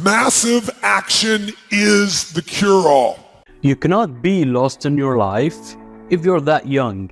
Massive action is the cure-all. You cannot be lost in your life if you're that young.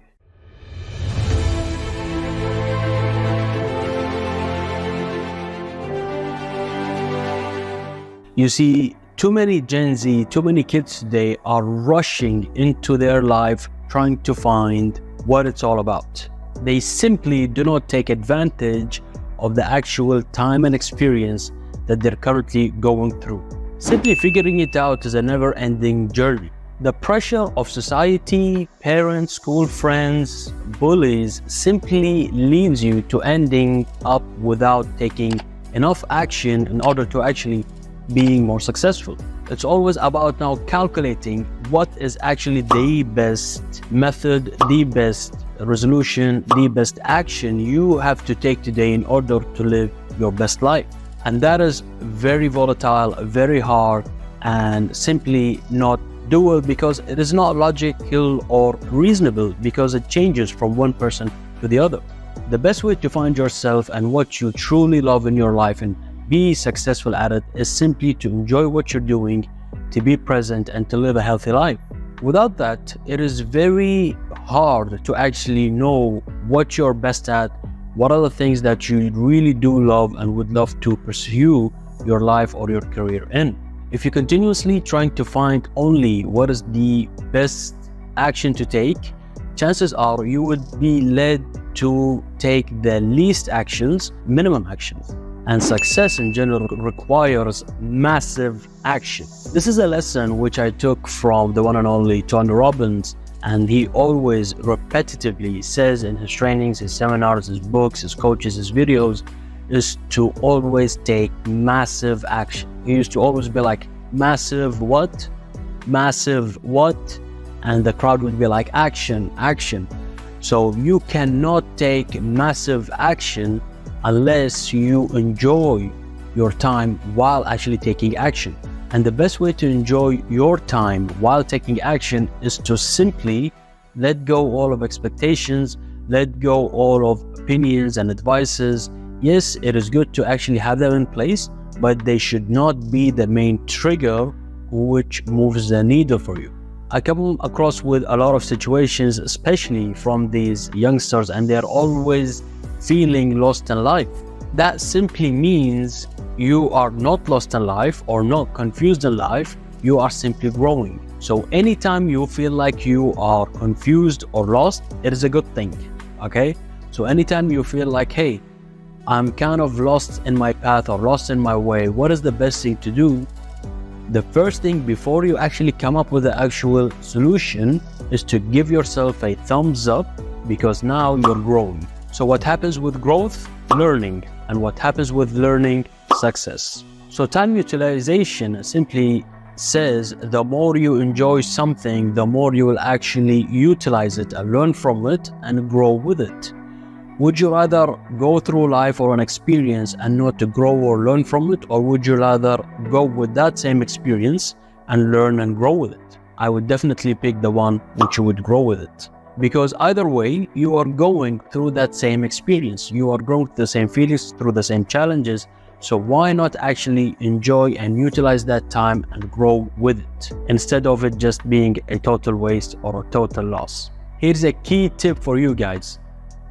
You see, too many Gen Z, too many kids today are rushing into their life trying to find what it's all about. They simply do not take advantage of the actual time and experience that they're currently going through. Simply figuring it out is a never-ending journey. The pressure of society, parents, school friends, bullies simply leaves you to ending up without taking enough action in order to actually being more successful. It's always about now calculating what is actually the best method, the best resolution, the best action you have to take today in order to live your best life. And that is very volatile, very hard, and simply not doable because it is not logical or reasonable because it changes from one person to the other. The best way to find yourself and what you truly love in your life and be successful at it is simply to enjoy what you're doing, to be present, and to live a healthy life. Without that, it is very hard to actually know what you're best at, what are the things that you really do love and would love to pursue your life or your career in. If you're continuously trying to find only what is the best action to take, chances are you would be led to take the least actions, minimum actions. And success in general requires massive action. This is a lesson which I took from the one and only Tony Robbins, and he always repetitively says in his trainings, his seminars, his books, his coaches, his videos, is to always take massive action. He used to always be like, massive what? Massive what? And the crowd would be like, action, action. So you cannot take massive action unless you enjoy your time while actually taking action. And the best way to enjoy your time while taking action is to simply let go all of expectations, let go all of opinions and advices. Yes, it is good to actually have them in place, but they should not be the main trigger which moves the needle for you. I come across with a lot of situations, especially from these youngsters, and they're always feeling lost in life. That simply means you are not lost in life or not confused in life, you are simply growing. So anytime you feel like you are confused or lost, it is a good thing, okay? So anytime you feel like, hey, I'm kind of lost in my path or lost in my way, what is the best thing to do? The first thing before you actually come up with the actual solution is to give yourself a thumbs up because now you're growing. So what happens with growth? Learning. And what happens with learning? Success. So time utilization simply says the more you enjoy something, the more you will actually utilize it and learn from it and grow with it. Would you rather go through life or an experience and not to grow or learn from it, or would you rather go with that same experience and learn and grow with it? I would definitely pick the one which you would grow with it. Because either way, you are going through that same experience. You are going through the same feelings, through the same challenges. So why not actually enjoy and utilize that time and grow with it, instead of it just being a total waste or a total loss? Here's a key tip for you guys.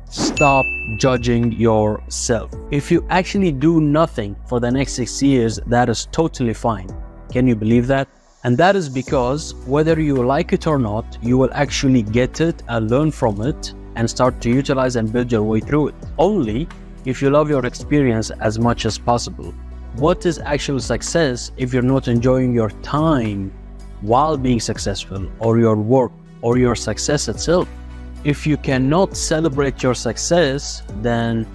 Stop judging yourself. If you actually do nothing for the next 6 years, that is totally fine. Can you believe that? And that is because whether you like it or not, you will actually get it and learn from it and start to utilize and build your way through it. Only if you love your experience as much as possible. What is actual success if you're not enjoying your time while being successful, or your work, or your success itself? If you cannot celebrate your success, then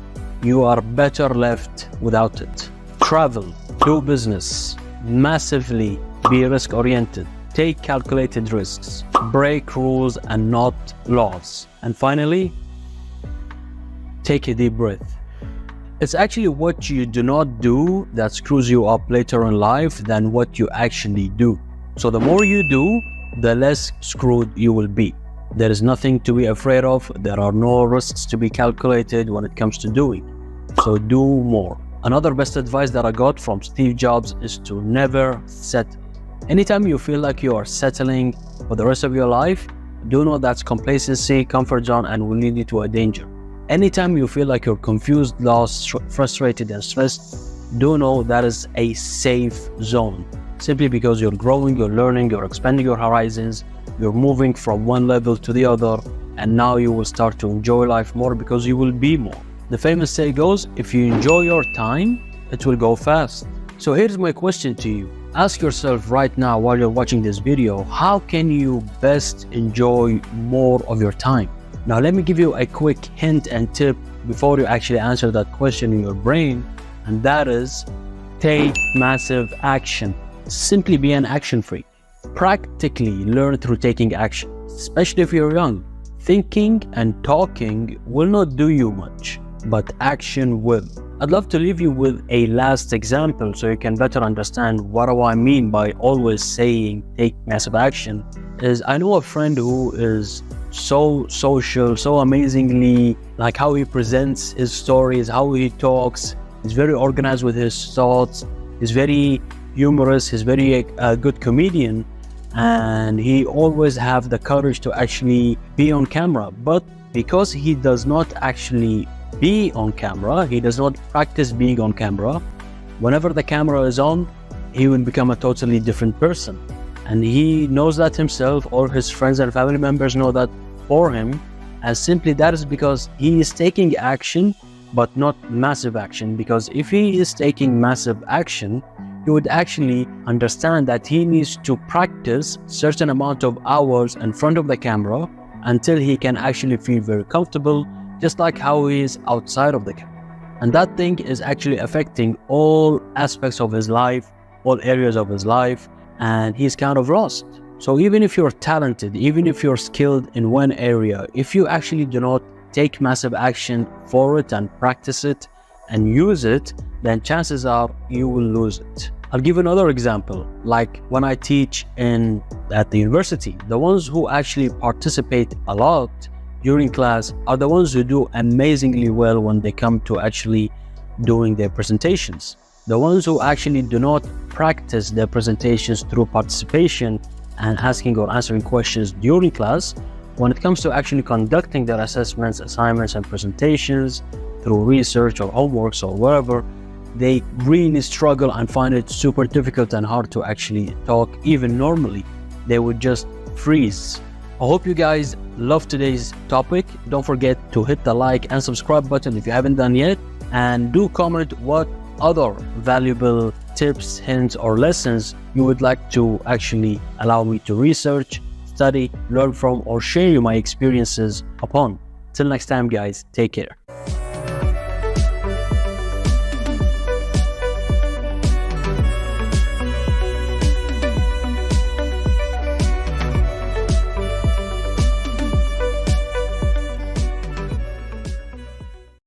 you are better left without it. Travel, do business, massively be risk-oriented, take calculated risks, break rules and not laws. And finally, take a deep breath. It's actually what you do not do that screws you up later in life than what you actually do. So the more you do, the less screwed you will be. There is nothing to be afraid of. There are no risks to be calculated when it comes to doing. So do more. Another best advice that I got from Steve Jobs is to never settle. Anytime you feel like you are settling for the rest of your life, do know that's complacency, comfort zone, and will lead you to a danger. Anytime you feel like you're confused, lost, frustrated, and stressed, do know that is a safe zone. Simply because you're growing, you're learning, you're expanding your horizons, you're moving from one level to the other, and now you will start to enjoy life more because you will be more. The famous say goes, if you enjoy your time, it will go fast. So here's my question to you. Ask yourself right now while you're watching this video, how can you best enjoy more of your time? Now let me give you a quick hint and tip before you actually answer that question in your brain, and that is take massive action. Simply be an action freak. Practically learn through taking action, especially if you're young. Thinking and talking will not do you much, but action will. I'd love to leave you with a last example so you can better understand what do I mean by always saying take massive action. I know a friend who is so social, so amazingly, like how he presents his stories, how he talks. He's very organized with his thoughts. He's very humorous. He's very good comedian, and he always have the courage to actually be on camera. But because he does not actually be on camera, he does not practice being on camera, whenever the camera is on, he will become a totally different person. And he knows that himself, or his friends and family members know that for him, and simply that is because he is taking action, but not massive action. Because if he is taking massive action, he would actually understand that he needs to practice certain amount of hours in front of the camera until he can actually feel very comfortable, just like how he is outside of the camera. And that thing is actually affecting all aspects of his life, all areas of his life, and he's kind of lost. So even if you're talented, even if you're skilled in one area, if you actually do not take massive action for it and practice it and use it, then chances are you will lose it. I'll give another example. Like when I teach at the university, the ones who actually participate a lot during class are the ones who do amazingly well when they come to actually doing their presentations. The ones who actually do not practice their presentations through participation and asking or answering questions during class, when it comes to actually conducting their assessments, assignments, and presentations through research or homeworks or whatever, they really struggle and find it super difficult and hard to actually talk even normally. They would just freeze. I hope you guys love today's topic. Don't forget to hit the like and subscribe button if you haven't done yet, and do comment what other valuable tips, hints, or lessons you would like to actually allow me to research, study, learn from, or share my experiences upon. Till next time guys, take care.